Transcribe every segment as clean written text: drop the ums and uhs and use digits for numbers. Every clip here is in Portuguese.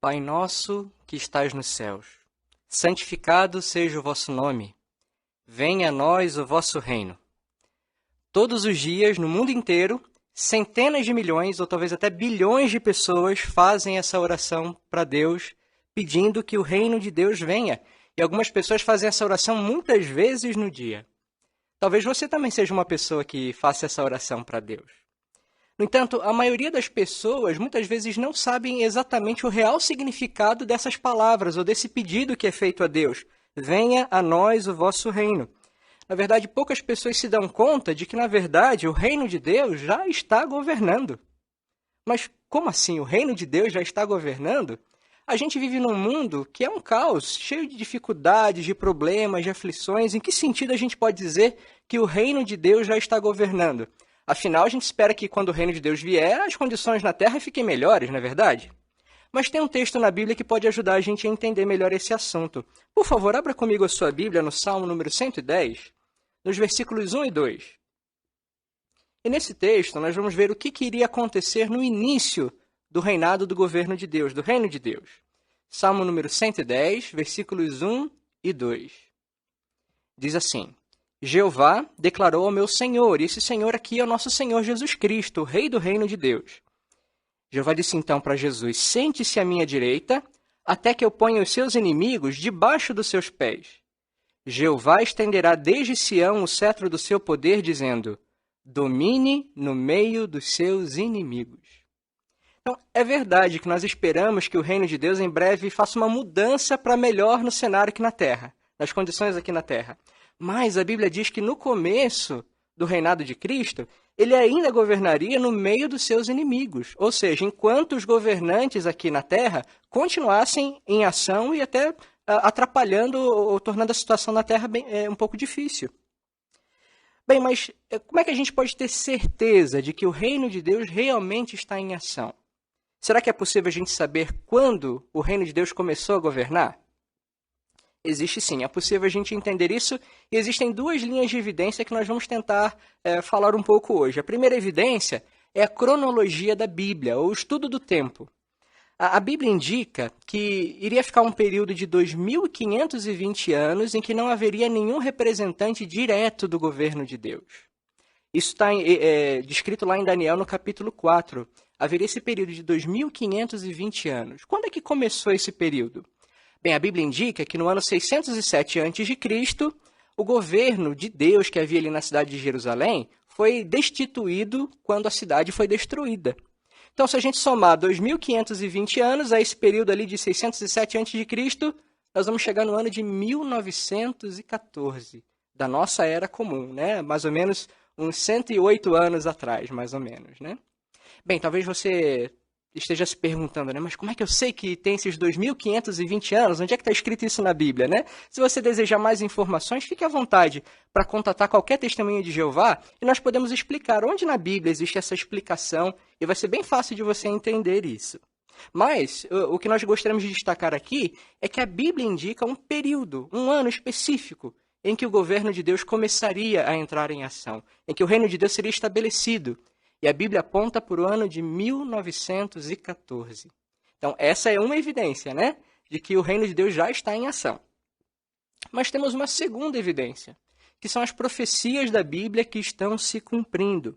Pai nosso que estais nos céus, santificado seja o vosso nome. Venha a nós o vosso reino. Todos os dias, no mundo inteiro, centenas de milhões ou talvez até bilhões de pessoas fazem essa oração para Deus, pedindo que o reino de Deus venha. E algumas pessoas fazem essa oração muitas vezes no dia. Talvez você também seja uma pessoa que faça essa oração para Deus. No entanto, a maioria das pessoas muitas vezes não sabem exatamente o real significado dessas palavras ou desse pedido que é feito a Deus. Venha a nós o vosso reino. Na verdade, poucas pessoas se dão conta de que, na verdade, o reino de Deus já está governando. Mas como assim? O reino de Deus já está governando? A gente vive num mundo que é um caos, cheio de dificuldades, de problemas, de aflições. Em que sentido a gente pode dizer que o reino de Deus já está governando? Afinal, a gente espera que quando o reino de Deus vier, as condições na Terra fiquem melhores, não é verdade? Mas tem um texto na Bíblia que pode ajudar a gente a entender melhor esse assunto. Por favor, abra comigo a sua Bíblia no Salmo número 110, nos versículos 1 e 2. E nesse texto, nós vamos ver o que iria acontecer no início do reinado do governo de Deus, do reino de Deus. Salmo número 110, versículos 1 e 2. Diz assim: Jeová declarou ao meu Senhor, e esse Senhor aqui é o nosso Senhor Jesus Cristo, o Rei do reino de Deus. Jeová disse então para Jesus: Sente-se à minha direita, até que eu ponha os seus inimigos debaixo dos seus pés. Jeová estenderá desde Sião o cetro do seu poder, dizendo: Domine no meio dos seus inimigos. Então, é verdade que nós esperamos que o reino de Deus em breve faça uma mudança para melhor no cenário aqui na Terra, nas condições aqui na Terra. Mas a Bíblia diz que no começo do reinado de Cristo, ele ainda governaria no meio dos seus inimigos. Ou seja, enquanto os governantes aqui na Terra continuassem em ação e até atrapalhando ou tornando a situação na Terra um pouco difícil. Bem, mas como é que a gente pode ter certeza de que o reino de Deus realmente está em ação? Será que é possível a gente saber quando o reino de Deus começou a governar? Existe sim, é possível a gente entender isso, e existem duas linhas de evidência que nós vamos tentar falar um pouco hoje. A primeira evidência é a cronologia da Bíblia, ou o estudo do tempo. A Bíblia indica que iria ficar um período de 2.520 anos em que não haveria nenhum representante direto do governo de Deus. Isso está descrito lá em Daniel, no capítulo 4. Haveria esse período de 2.520 anos. Quando é que começou esse período? Bem, a Bíblia indica que no ano 607 a.C., o governo de Deus que havia ali na cidade de Jerusalém foi destituído quando a cidade foi destruída. Então, se a gente somar 2.520 anos a esse período ali de 607 a.C., nós vamos chegar no ano de 1914, da nossa era comum, né? Mais ou menos uns 108 anos atrás, mais ou menos, né? Bem, talvez você esteja se perguntando, né? Mas como é que eu sei que tem esses 2.520 anos? Onde é que está escrito isso na Bíblia, né? Se você desejar mais informações, fique à vontade para contatar qualquer testemunha de Jeová e nós podemos explicar onde na Bíblia existe essa explicação e vai ser bem fácil de você entender isso. Mas o que nós gostaríamos de destacar aqui é que a Bíblia indica um período, um ano específico, em que o governo de Deus começaria a entrar em ação, em que o reino de Deus seria estabelecido. E a Bíblia aponta para o ano de 1914. Então, essa é uma evidência, né? De que o reino de Deus já está em ação. Mas temos uma segunda evidência, que são as profecias da Bíblia que estão se cumprindo.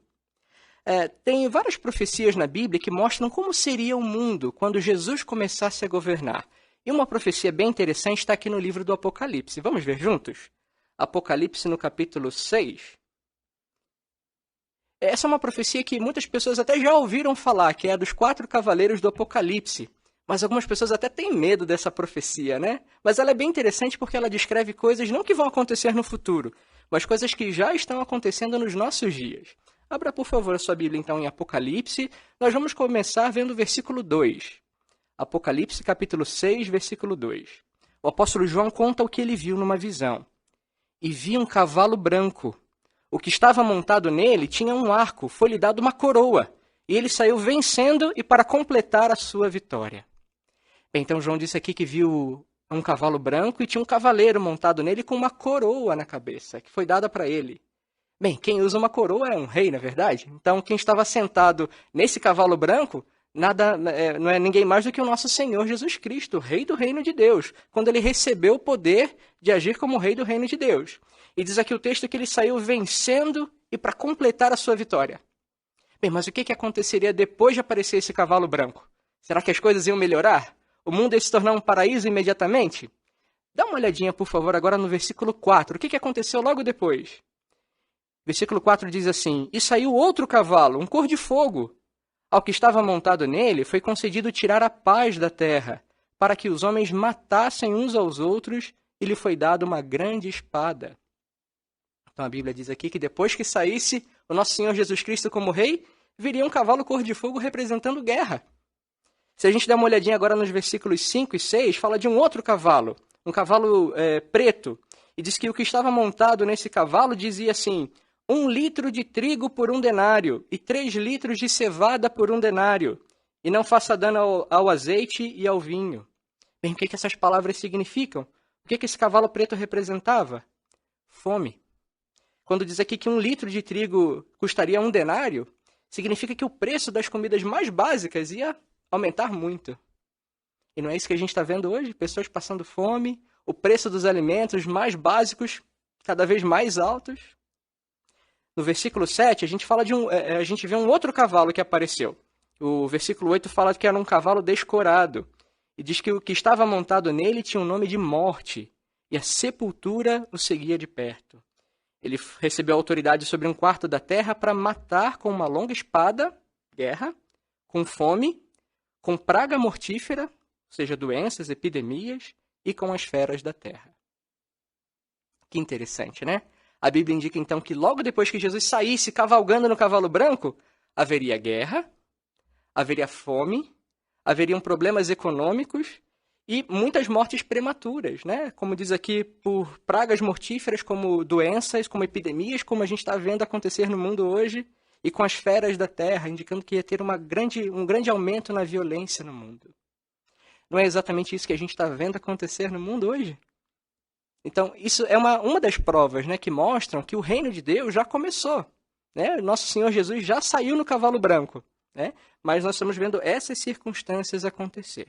Tem várias profecias na Bíblia que mostram como seria o mundo quando Jesus começasse a governar. E uma profecia bem interessante está aqui no livro do Apocalipse. Vamos ver juntos? Apocalipse no capítulo 6. Essa é uma profecia que muitas pessoas até já ouviram falar, que é a dos 4 cavaleiros do Apocalipse. Mas algumas pessoas até têm medo dessa profecia, né? Mas ela é bem interessante porque ela descreve coisas não que vão acontecer no futuro, mas coisas que já estão acontecendo nos nossos dias. Abra, por favor, a sua Bíblia, então, em Apocalipse. Nós vamos começar vendo o versículo 2. Apocalipse, capítulo 6, versículo 2. O apóstolo João conta o que ele viu numa visão. E vi um cavalo branco. O que estava montado nele tinha um arco, foi-lhe dado uma coroa, e ele saiu vencendo e para completar a sua vitória. Bem, então João disse aqui que viu um cavalo branco e tinha um cavaleiro montado nele com uma coroa na cabeça, que foi dada para ele. Bem, quem usa uma coroa é um rei, na verdade? Então, quem estava sentado nesse cavalo branco não é ninguém mais do que o nosso Senhor Jesus Cristo, o Rei do Reino de Deus, quando ele recebeu o poder de agir como Rei do Reino de Deus. E diz aqui o texto que ele saiu vencendo e para completar a sua vitória. Bem, mas o que aconteceria depois de aparecer esse cavalo branco? Será que as coisas iam melhorar? O mundo ia se tornar um paraíso imediatamente? Dá uma olhadinha, por favor, agora no versículo 4. O que aconteceu logo depois? Versículo 4 diz assim: E saiu outro cavalo, um cor de fogo. Ao que estava montado nele, foi concedido tirar a paz da terra, para que os homens matassem uns aos outros, e lhe foi dada uma grande espada. Então a Bíblia diz aqui que depois que saísse o nosso Senhor Jesus Cristo como rei, viria um cavalo cor de fogo representando guerra. Se a gente der uma olhadinha agora nos versículos 5 e 6, fala de um outro cavalo, um cavalo preto, e diz que o que estava montado nesse cavalo dizia assim: 1 litro de trigo por 1 denário, e 3 litros de cevada por 1 denário, e não faça dano ao azeite e ao vinho. Bem, o que essas palavras significam? O que esse cavalo preto representava? Fome. Quando diz aqui que 1 litro de trigo custaria 1 denário, significa que o preço das comidas mais básicas ia aumentar muito. E não é isso que a gente está vendo hoje? Pessoas passando fome, o preço dos alimentos mais básicos cada vez mais altos. No versículo 7, a gente vê um outro cavalo que apareceu. O versículo 8 fala que era um cavalo descorado. E diz que o que estava montado nele tinha o nome de Morte, e a sepultura o seguia de perto. Ele recebeu autoridade sobre 1/4 da terra para matar com uma longa espada, guerra, com fome, com praga mortífera, ou seja, doenças, epidemias, e com as feras da terra. Que interessante, né? A Bíblia indica então que logo depois que Jesus saísse cavalgando no cavalo branco, haveria guerra, haveria fome, haveriam problemas econômicos e muitas mortes prematuras, né? Como diz aqui, por pragas mortíferas, como doenças, como epidemias, como a gente está vendo acontecer no mundo hoje, e com as feras da terra, indicando que ia ter um grande aumento na violência no mundo. Não é exatamente isso que a gente está vendo acontecer no mundo hoje? Então, isso é uma das provas, né, que mostram que o reino de Deus já começou. Né? Nosso Senhor Jesus já saiu no cavalo branco, né? Mas nós estamos vendo essas circunstâncias acontecer.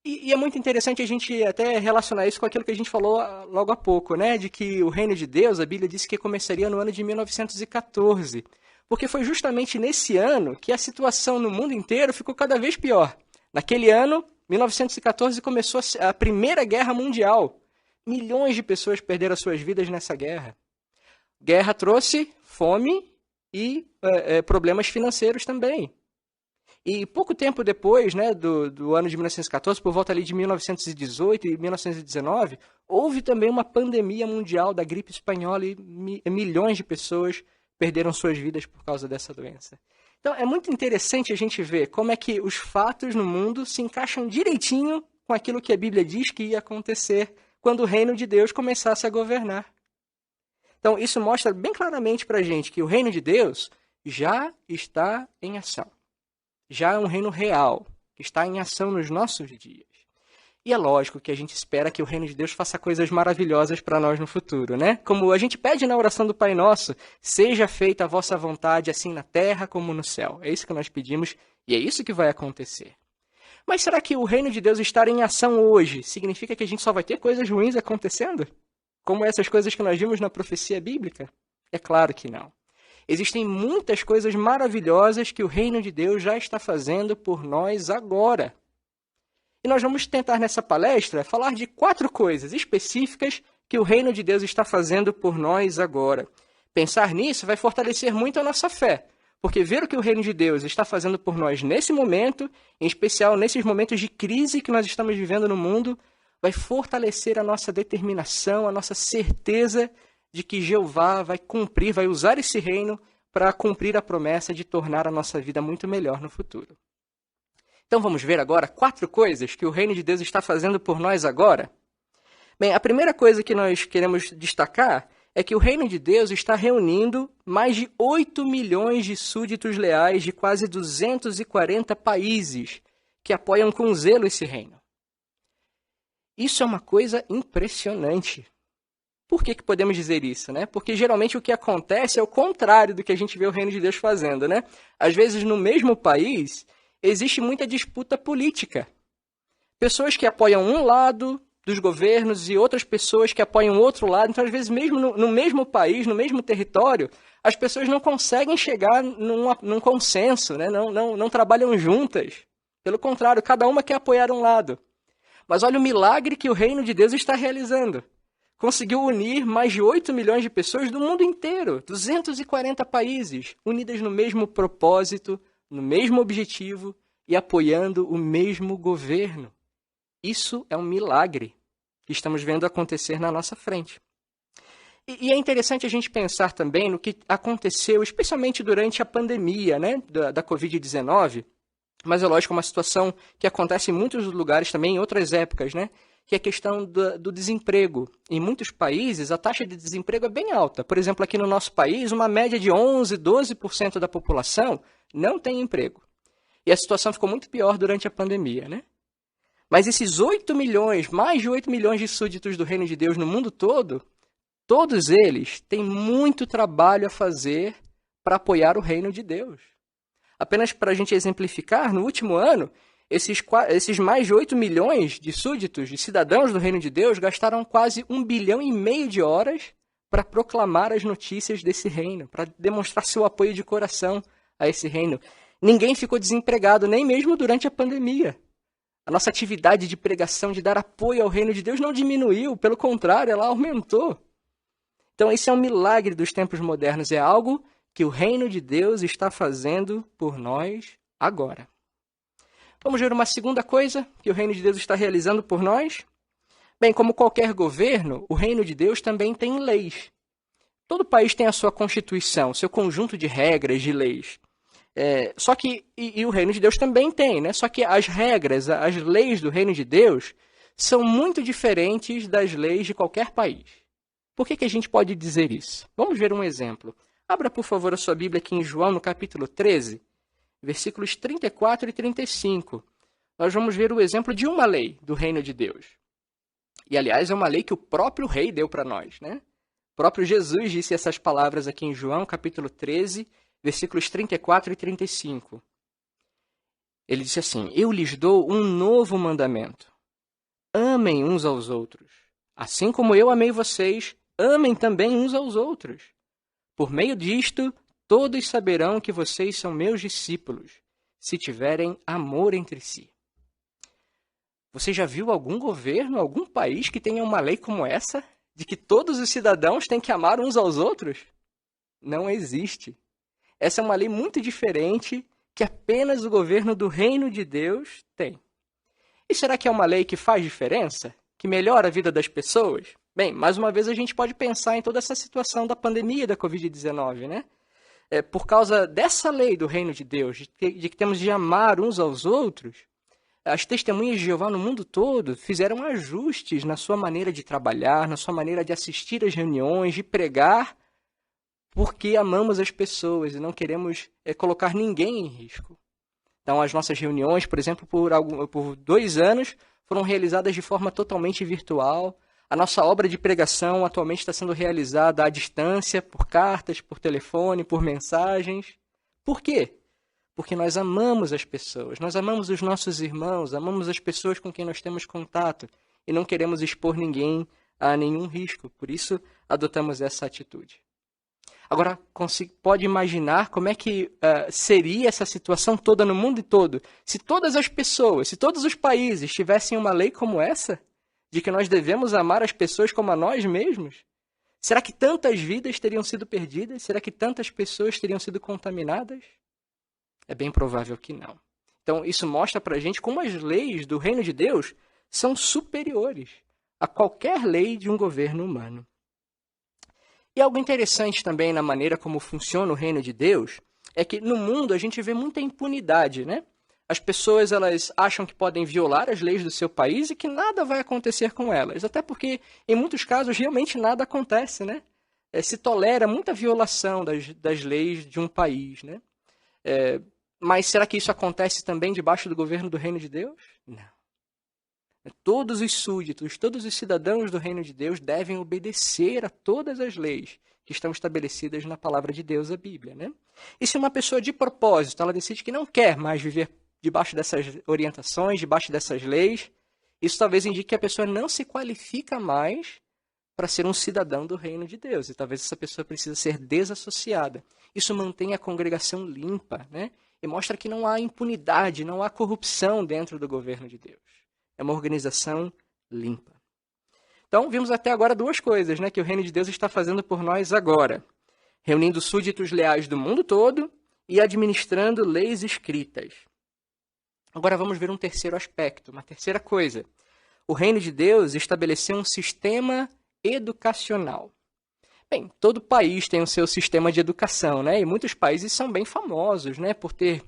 E é muito interessante a gente até relacionar isso com aquilo que a gente falou logo há pouco, né? De que o reino de Deus, a Bíblia disse que começaria no ano de 1914. Porque foi justamente nesse ano que a situação no mundo inteiro ficou cada vez pior. Naquele ano, 1914, começou a Primeira Guerra Mundial. Milhões de pessoas perderam as suas vidas nessa guerra. Guerra trouxe fome e problemas financeiros também. E pouco tempo depois, né, do ano de 1914, por volta ali de 1918 e 1919, houve também uma pandemia mundial da gripe espanhola e milhões de pessoas perderam suas vidas por causa dessa doença. Então, é muito interessante a gente ver como é que os fatos no mundo se encaixam direitinho com aquilo que a Bíblia diz que ia acontecer quando o reino de Deus começasse a governar. Então, isso mostra bem claramente para a gente que o reino de Deus já está em ação. Já é um reino real, que está em ação nos nossos dias. E é lógico que a gente espera que o reino de Deus faça coisas maravilhosas para nós no futuro, né? Como a gente pede na oração do Pai Nosso, seja feita a vossa vontade, assim na terra como no céu. É isso que nós pedimos e é isso que vai acontecer. Mas será que o reino de Deus estar em ação hoje significa que a gente só vai ter coisas ruins acontecendo? Como essas coisas que nós vimos na profecia bíblica? É claro que não. Existem muitas coisas maravilhosas que o reino de Deus já está fazendo por nós agora. E nós vamos tentar nessa palestra falar de 4 coisas específicas que o reino de Deus está fazendo por nós agora. Pensar nisso vai fortalecer muito a nossa fé, porque ver o que o reino de Deus está fazendo por nós nesse momento, em especial nesses momentos de crise que nós estamos vivendo no mundo, vai fortalecer a nossa determinação, a nossa certeza de que Jeová vai cumprir, vai usar esse reino para cumprir a promessa de tornar a nossa vida muito melhor no futuro. Então vamos ver agora 4 coisas que o reino de Deus está fazendo por nós agora. Bem, a primeira coisa que nós queremos destacar é que o reino de Deus está reunindo mais de 8 milhões de súditos leais de quase 240 países que apoiam com zelo esse reino. Isso é uma coisa impressionante. Por que podemos dizer isso, né? Porque geralmente o que acontece é o contrário do que a gente vê o reino de Deus fazendo, né? Às vezes no mesmo país existe muita disputa política. Pessoas que apoiam um lado dos governos e outras pessoas que apoiam outro lado. Então, às vezes, mesmo no mesmo país, no mesmo território, as pessoas não conseguem chegar num consenso, né? Não trabalham juntas. Pelo contrário, cada uma quer apoiar um lado. Mas olha o milagre que o reino de Deus está realizando. Conseguiu unir mais de 8 milhões de pessoas do mundo inteiro, 240 países, unidas no mesmo propósito, no mesmo objetivo e apoiando o mesmo governo. Isso é um milagre que estamos vendo acontecer na nossa frente. E é interessante a gente pensar também no que aconteceu, especialmente durante a pandemia, né, da Covid-19, mas é lógico, uma situação que acontece em muitos lugares também, em outras épocas, né, que é a questão do desemprego. Em muitos países, a taxa de desemprego é bem alta. Por exemplo, aqui no nosso país, uma média de 11%, 12% da população não tem emprego. E a situação ficou muito pior durante a pandemia, né? Mas esses 8 milhões, mais de 8 milhões de súditos do Reino de Deus no mundo todo, todos eles têm muito trabalho a fazer para apoiar o Reino de Deus. Apenas para a gente exemplificar, no último ano, esses mais de 8 milhões de súditos, de cidadãos do Reino de Deus, gastaram quase 1,5 bilhão de horas para proclamar as notícias desse reino, para demonstrar seu apoio de coração a esse reino. Ninguém ficou desempregado, nem mesmo durante a pandemia. A nossa atividade de pregação, de dar apoio ao reino de Deus não diminuiu, pelo contrário, ela aumentou. Então, esse é um milagre dos tempos modernos, é algo que o reino de Deus está fazendo por nós agora. Vamos ver uma segunda coisa que o reino de Deus está realizando por nós? Bem, como qualquer governo, o reino de Deus também tem leis. Todo país tem a sua constituição, seu conjunto de regras, de leis. Só que, e o reino de Deus também tem, né? Só que as regras, as leis do reino de Deus são muito diferentes das leis de qualquer país. Por que a gente pode dizer isso? Vamos ver um exemplo. Abra, por favor, a sua Bíblia aqui em João, no capítulo 13, versículos 34 e 35. Nós vamos ver o exemplo de uma lei do reino de Deus. E, aliás, é uma lei que o próprio rei deu para nós, né? O próprio Jesus disse essas palavras aqui em João, capítulo 13, versículos 34 e 35. Ele disse assim: Eu lhes dou um novo mandamento. Amem uns aos outros. Assim como eu amei vocês, amem também uns aos outros. Por meio disto, todos saberão que vocês são meus discípulos, se tiverem amor entre si. Você já viu algum governo, algum país que tenha uma lei como essa? De que todos os cidadãos têm que amar uns aos outros? Não existe. Essa é uma lei muito diferente que apenas o governo do reino de Deus tem. E será que é uma lei que faz diferença? Que melhora a vida das pessoas? Bem, mais uma vez a gente pode pensar em toda essa situação da pandemia da Covid-19, né? Por causa dessa lei do reino de Deus, de que temos de amar uns aos outros, as testemunhas de Jeová no mundo todo fizeram ajustes na sua maneira de trabalhar, na sua maneira de assistir às reuniões, de pregar, porque amamos as pessoas e não queremos colocar ninguém em risco. Então, as nossas reuniões, por exemplo, por 2 anos, foram realizadas de forma totalmente virtual. A nossa obra de pregação atualmente está sendo realizada à distância, por cartas, por telefone, por mensagens. Por quê? Porque nós amamos as pessoas, nós amamos os nossos irmãos, amamos as pessoas com quem nós temos contato e não queremos expor ninguém a nenhum risco. Por isso, adotamos essa atitude. Agora, pode imaginar como é que seria essa situação toda no mundo todo se todas as pessoas, se todos os países tivessem uma lei como essa, de que nós devemos amar as pessoas como a nós mesmos? Será que tantas vidas teriam sido perdidas? Será que tantas pessoas teriam sido contaminadas? É bem provável que não. Então, isso mostra para a gente como as leis do reino de Deus são superiores a qualquer lei de um governo humano. E algo interessante também na maneira como funciona o reino de Deus é que no mundo a gente vê muita impunidade, né? As pessoas elas acham que podem violar as leis do seu país e que nada vai acontecer com elas. Até porque, em muitos casos, realmente nada acontece, né? Se tolera muita violação das leis de um país, né? Mas será que isso acontece também debaixo do governo do reino de Deus? Não. Todos os súditos, todos os cidadãos do reino de Deus devem obedecer a todas as leis que estão estabelecidas na palavra de Deus, a Bíblia, né? E se uma pessoa de propósito, ela decide que não quer mais viver debaixo dessas orientações, debaixo dessas leis, isso talvez indique que a pessoa não se qualifica mais para ser um cidadão do reino de Deus. E talvez essa pessoa precisa ser desassociada. Isso mantém a congregação limpa, né? E mostra que não há impunidade, não há corrupção dentro do governo de Deus. É uma organização limpa. Então, vimos até agora duas coisas, né, que o reino de Deus está fazendo por nós agora. Reunindo súditos leais do mundo todo e administrando leis escritas. Agora vamos ver um terceiro aspecto, uma terceira coisa. O reino de Deus estabeleceu um sistema educacional. Bem, todo país tem o seu sistema de educação, né? E muitos países são bem famosos, né, por ter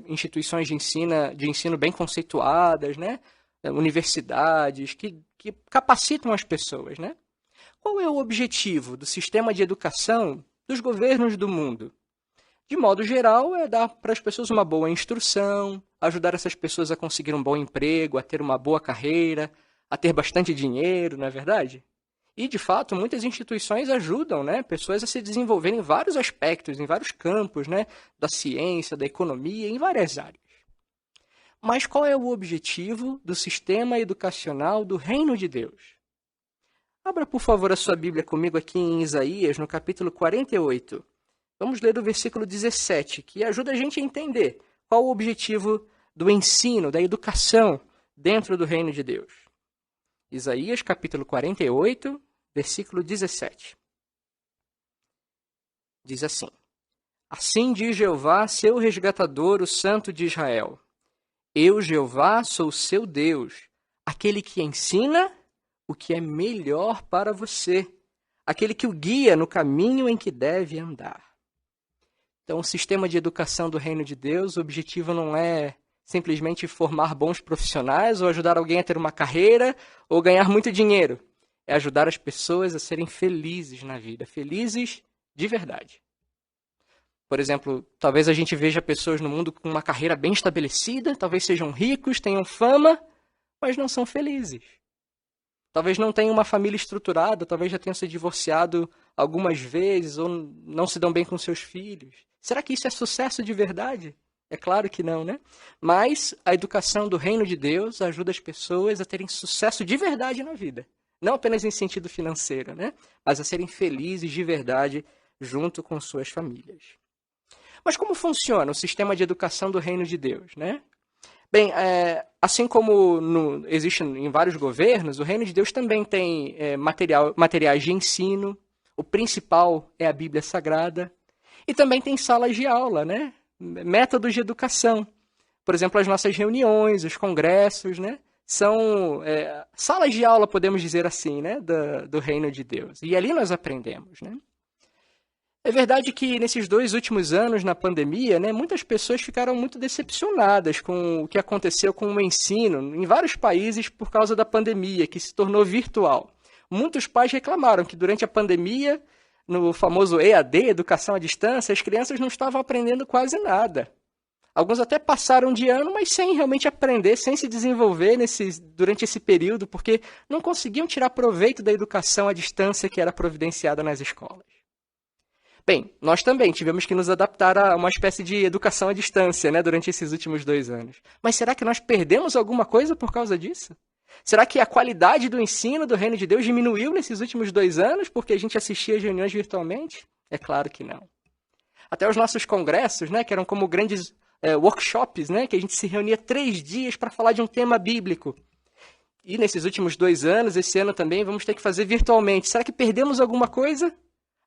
instituições de ensino bem conceituadas, né? Universidades que capacitam as pessoas, né? Qual é o objetivo do sistema de educação dos governos do mundo? De modo geral, é dar para as pessoas uma boa instrução, ajudar essas pessoas a conseguir um bom emprego, a ter uma boa carreira, a ter bastante dinheiro, não é verdade? E, de fato, muitas instituições ajudam, né, pessoas a se desenvolverem em vários aspectos, em vários campos, né, da ciência, da economia, em várias áreas. Mas qual é o objetivo do sistema educacional do Reino de Deus? Abra, por favor, a sua Bíblia comigo aqui em Isaías, no capítulo 48. Vamos ler o versículo 17, que ajuda a gente a entender qual o objetivo do ensino, da educação dentro do Reino de Deus. Isaías, capítulo 48, versículo 17. Diz assim: Assim diz Jeová, seu resgatador, o Santo de Israel. Eu, Jeová, sou seu Deus, aquele que ensina o que é melhor para você, aquele que o guia no caminho em que deve andar. Então, o sistema de educação do Reino de Deus, o objetivo não é simplesmente formar bons profissionais ou ajudar alguém a ter uma carreira ou ganhar muito dinheiro. É ajudar as pessoas a serem felizes na vida, felizes de verdade. Por exemplo, talvez a gente veja pessoas no mundo com uma carreira bem estabelecida, talvez sejam ricos, tenham fama, mas não são felizes. Talvez não tenham uma família estruturada, talvez já tenham se divorciado algumas vezes ou não se dão bem com seus filhos. Será que isso é sucesso de verdade? É claro que não, né? Mas a educação do Reino de Deus ajuda as pessoas a terem sucesso de verdade na vida. Não apenas em sentido financeiro, né? Mas a serem felizes de verdade junto com suas famílias. Mas como funciona o sistema de educação do Reino de Deus, né? Bem, assim como existe em vários governos, o Reino de Deus também tem materiais de ensino. O principal é a Bíblia Sagrada. E também tem salas de aula, né? Métodos de educação. Por exemplo, as nossas reuniões, os congressos, né? São salas de aula, podemos dizer assim, né? Do Reino de Deus. E ali nós aprendemos, né? É verdade que nesses 2 últimos anos, na pandemia, né, muitas pessoas ficaram muito decepcionadas com o que aconteceu com o ensino em vários países por causa da pandemia, que se tornou virtual. Muitos pais reclamaram que durante a pandemia, no famoso EAD, Educação à Distância, as crianças não estavam aprendendo quase nada. Alguns até passaram de ano, mas sem realmente aprender, sem se desenvolver durante esse período, porque não conseguiam tirar proveito da educação à distância que era providenciada nas escolas. Bem, nós também tivemos que nos adaptar a uma espécie de educação à distância, né, durante esses últimos 2 anos. Mas será que nós perdemos alguma coisa por causa disso? Será que a qualidade do ensino do Reino de Deus diminuiu nesses últimos 2 anos porque a gente assistia às reuniões virtualmente? É claro que não. Até os nossos congressos, né, que eram como grandes workshops, né, que a gente se reunia 3 dias para falar de um tema bíblico. E nesses últimos 2 anos, esse ano também, vamos ter que fazer virtualmente. Será que perdemos alguma coisa?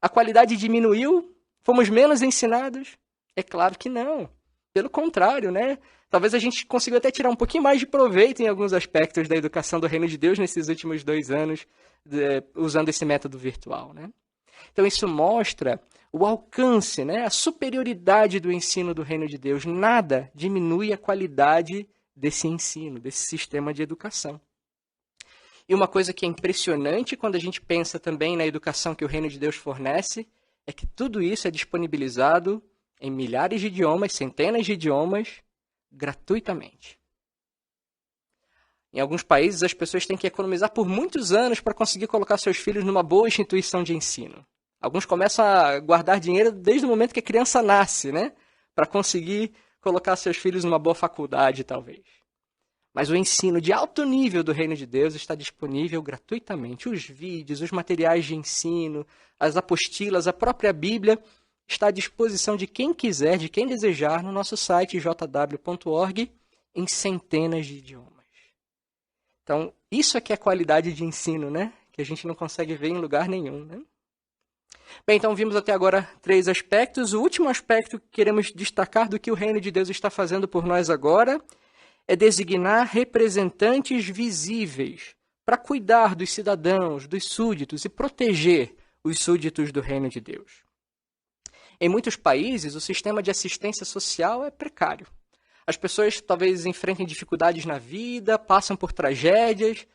A qualidade diminuiu? Fomos menos ensinados? É claro que não. Pelo contrário, né? Talvez a gente consiga até tirar um pouquinho mais de proveito em alguns aspectos da educação do Reino de Deus nesses últimos 2 anos, usando esse método virtual, né? Então isso mostra o alcance, né? A superioridade do ensino do Reino de Deus. Nada diminui a qualidade desse ensino, desse sistema de educação. E uma coisa que é impressionante quando a gente pensa também na educação que o Reino de Deus fornece, é que tudo isso é disponibilizado em milhares de idiomas, centenas de idiomas, gratuitamente. Em alguns países, as pessoas têm que economizar por muitos anos para conseguir colocar seus filhos numa boa instituição de ensino. Alguns começam a guardar dinheiro desde o momento que a criança nasce, né? Para conseguir colocar seus filhos numa boa faculdade, talvez. Mas o ensino de alto nível do Reino de Deus está disponível gratuitamente. Os vídeos, os materiais de ensino, as apostilas, a própria Bíblia está à disposição de quem quiser, de quem desejar, no nosso site jw.org, em centenas de idiomas. Então, isso aqui é qualidade de ensino, né? Que a gente não consegue ver em lugar nenhum, né? Bem, então vimos até agora 3 aspectos. O último aspecto que queremos destacar do que o Reino de Deus está fazendo por nós agora é designar representantes visíveis para cuidar dos cidadãos, dos súditos e proteger os súditos do Reino de Deus. Em muitos países, o sistema de assistência social é precário. As pessoas talvez enfrentem dificuldades na vida, passam por tragédias,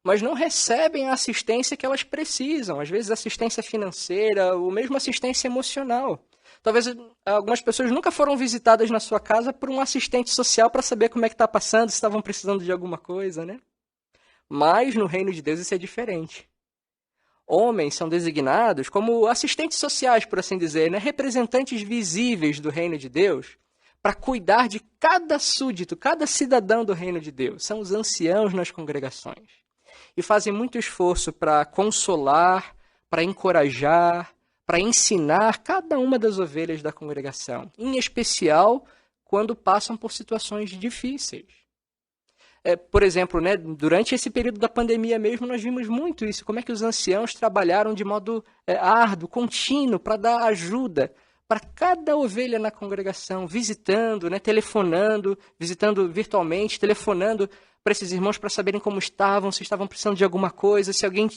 mas não recebem a assistência que elas precisam. Às vezes assistência financeira ou mesmo assistência emocional. Talvez algumas pessoas nunca foram visitadas na sua casa por um assistente social para saber como é que está passando, se estavam precisando de alguma coisa, né? Mas no Reino de Deus isso é diferente. Homens são designados como assistentes sociais, por assim dizer, né? Representantes visíveis do Reino de Deus, para cuidar de cada súdito, cada cidadão do Reino de Deus. São os anciãos nas congregações. E fazem muito esforço para consolar, para encorajar, para ensinar cada uma das ovelhas da congregação, em especial quando passam por situações difíceis. Por exemplo, né, durante esse período da pandemia mesmo, nós vimos muito isso, como é que os anciãos trabalharam de modo árduo, contínuo, para dar ajuda para cada ovelha na congregação, visitando, né, telefonando, visitando virtualmente, telefonando para esses irmãos para saberem como estavam, se estavam precisando de alguma coisa, se alguém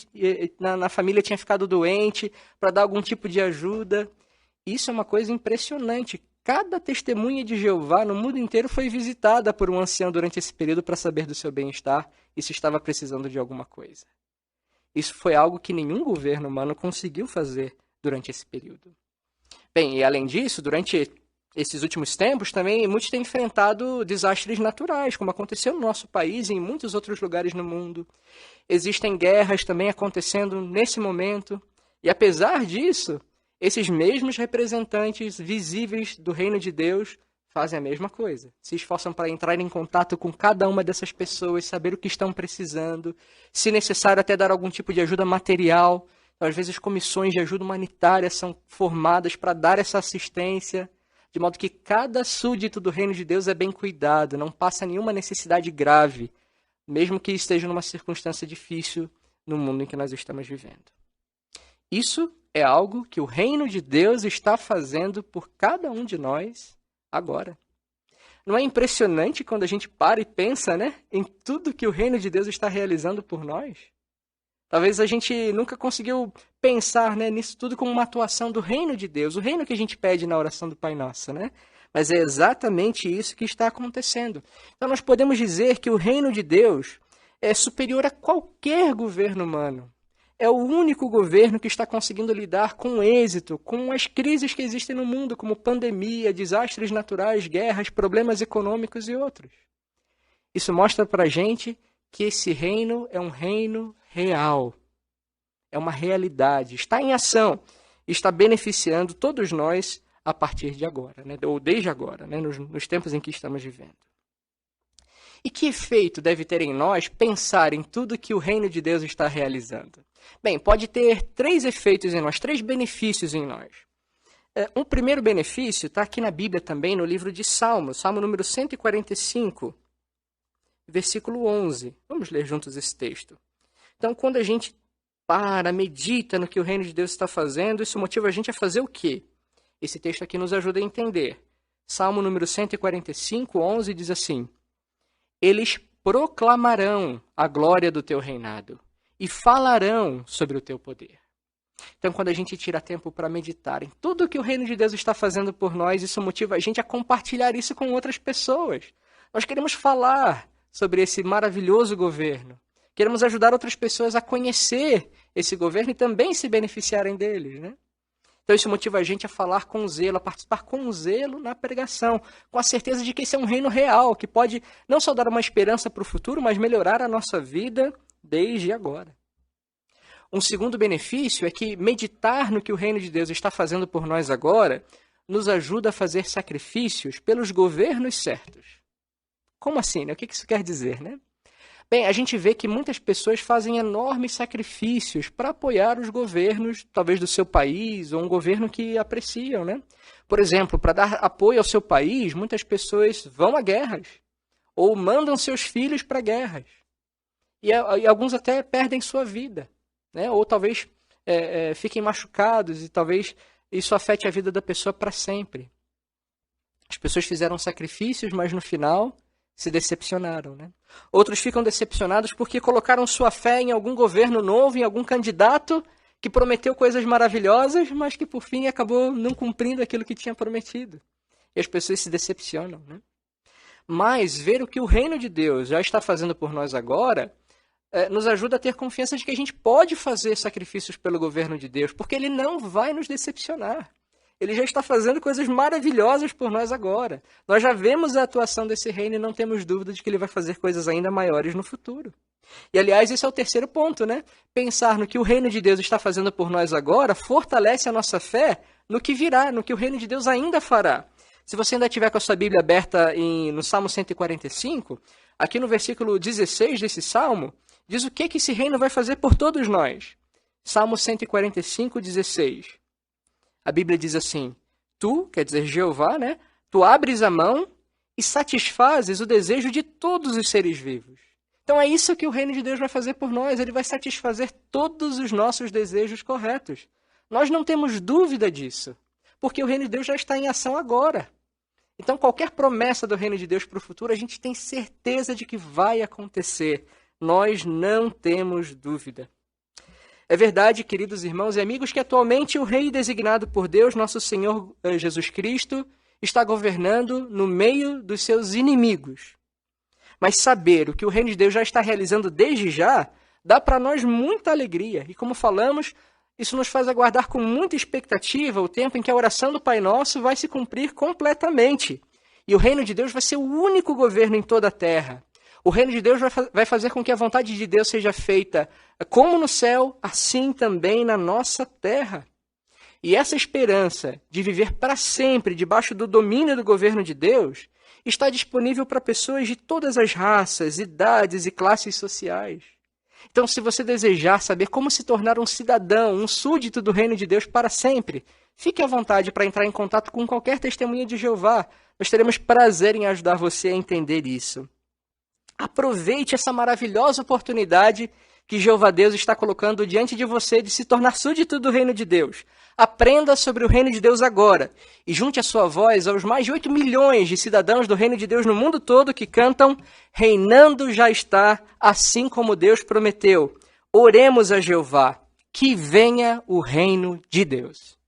na família tinha ficado doente, para dar algum tipo de ajuda. Isso é uma coisa impressionante. Cada testemunha de Jeová no mundo inteiro foi visitada por um ancião durante esse período para saber do seu bem-estar e se estava precisando de alguma coisa. Isso foi algo que nenhum governo humano conseguiu fazer durante esse período. Bem, e além disso, durante esses últimos tempos, também muitos têm enfrentado desastres naturais, como aconteceu no nosso país e em muitos outros lugares no mundo. Existem guerras também acontecendo nesse momento. E apesar disso, esses mesmos representantes visíveis do Reino de Deus fazem a mesma coisa. Se esforçam para entrar em contato com cada uma dessas pessoas, saber o que estão precisando, se necessário até dar algum tipo de ajuda material. Então, às vezes comissões de ajuda humanitária são formadas para dar essa assistência, de modo que cada súdito do Reino de Deus é bem cuidado, não passa nenhuma necessidade grave, mesmo que esteja numa circunstância difícil no mundo em que nós estamos vivendo. Isso é algo que o Reino de Deus está fazendo por cada um de nós agora. Não é impressionante quando a gente para e pensa, né, em tudo que o Reino de Deus está realizando por nós? Talvez a gente nunca conseguiu pensar, né, nisso tudo como uma atuação do Reino de Deus, o reino que a gente pede na oração do Pai Nosso, né? Mas é exatamente isso que está acontecendo. Então nós podemos dizer que o Reino de Deus é superior a qualquer governo humano. É o único governo que está conseguindo lidar com êxito, com as crises que existem no mundo, como pandemia, desastres naturais, guerras, problemas econômicos e outros. Isso mostra para a gente que esse reino é um reino real. É uma realidade, está em ação, está beneficiando todos nós a partir de agora, né? Ou desde agora, né? Nos tempos em que estamos vivendo. E que efeito deve ter em nós pensar em tudo que o Reino de Deus está realizando? Bem, pode ter 3 efeitos em nós, 3 benefícios em nós. Um primeiro benefício está aqui na Bíblia também, no livro de Salmos, Salmo número 145, versículo 11. Vamos ler juntos esse texto. Então, quando a gente medita no que o Reino de Deus está fazendo, isso motiva a gente a fazer o quê? Esse texto aqui nos ajuda a entender. Salmo número 145, 11 diz assim: Eles proclamarão a glória do teu reinado e falarão sobre o teu poder. Então, quando a gente tira tempo para meditar em tudo que o Reino de Deus está fazendo por nós, isso motiva a gente a compartilhar isso com outras pessoas. Nós queremos falar sobre esse maravilhoso governo. Queremos ajudar outras pessoas a conhecer esse governo e também se beneficiarem deles, né? Então isso motiva a gente a falar com zelo, a participar com zelo na pregação, com a certeza de que esse é um reino real, que pode não só dar uma esperança para o futuro, mas melhorar a nossa vida desde agora. Um segundo benefício é que meditar no que o Reino de Deus está fazendo por nós agora nos ajuda a fazer sacrifícios pelos governos certos. Como assim, né? O que isso quer dizer, né? Bem, a gente vê que muitas pessoas fazem enormes sacrifícios para apoiar os governos, talvez do seu país, ou um governo que apreciam, né? Por exemplo, para dar apoio ao seu país, muitas pessoas vão a guerras, ou mandam seus filhos para guerras. E alguns até perdem sua vida, né? Ou talvez fiquem machucados e talvez isso afete a vida da pessoa para sempre. As pessoas fizeram sacrifícios, mas no final se decepcionaram, né? Outros ficam decepcionados porque colocaram sua fé em algum governo novo, em algum candidato que prometeu coisas maravilhosas, mas que por fim acabou não cumprindo aquilo que tinha prometido. E as pessoas se decepcionam, né? Mas ver o que o reino de Deus já está fazendo por nós agora nos ajuda a ter confiança de que a gente pode fazer sacrifícios pelo governo de Deus, porque ele não vai nos decepcionar. Ele já está fazendo coisas maravilhosas por nós agora. Nós já vemos a atuação desse reino e não temos dúvida de que ele vai fazer coisas ainda maiores no futuro. E, aliás, esse é o terceiro ponto, né? Pensar no que o reino de Deus está fazendo por nós agora fortalece a nossa fé no que virá, no que o reino de Deus ainda fará. Se você ainda tiver com a sua Bíblia aberta no Salmo 145, aqui no versículo 16 desse Salmo, diz o que esse reino vai fazer por todos nós. Salmo 145, 16. A Bíblia diz assim: Tu, quer dizer Jeová, né? Tu abres a mão e satisfazes o desejo de todos os seres vivos. Então é isso que o reino de Deus vai fazer por nós. Ele vai satisfazer todos os nossos desejos corretos. Nós não temos dúvida disso, porque o reino de Deus já está em ação agora. Então qualquer promessa do reino de Deus para o futuro, a gente tem certeza de que vai acontecer. Nós não temos dúvida. É verdade, queridos irmãos e amigos, que atualmente o rei designado por Deus, nosso Senhor Jesus Cristo, está governando no meio dos seus inimigos. Mas saber o que o reino de Deus já está realizando desde já, dá para nós muita alegria. E como falamos, isso nos faz aguardar com muita expectativa o tempo em que a oração do Pai Nosso vai se cumprir completamente. E o reino de Deus vai ser o único governo em toda a terra. O reino de Deus vai fazer com que a vontade de Deus seja feita como no céu, assim também na nossa terra. E essa esperança de viver para sempre debaixo do domínio do governo de Deus está disponível para pessoas de todas as raças, idades e classes sociais. Então, se você desejar saber como se tornar um cidadão, um súdito do reino de Deus para sempre, fique à vontade para entrar em contato com qualquer testemunha de Jeová. Nós teremos prazer em ajudar você a entender isso. Aproveite essa maravilhosa oportunidade que Jeová Deus está colocando diante de você de se tornar súdito do reino de Deus. Aprenda sobre o reino de Deus agora e junte a sua voz aos mais de 8 milhões de cidadãos do reino de Deus no mundo todo que cantam "Reinando já está, assim como Deus prometeu". Oremos a Jeová, que venha o reino de Deus.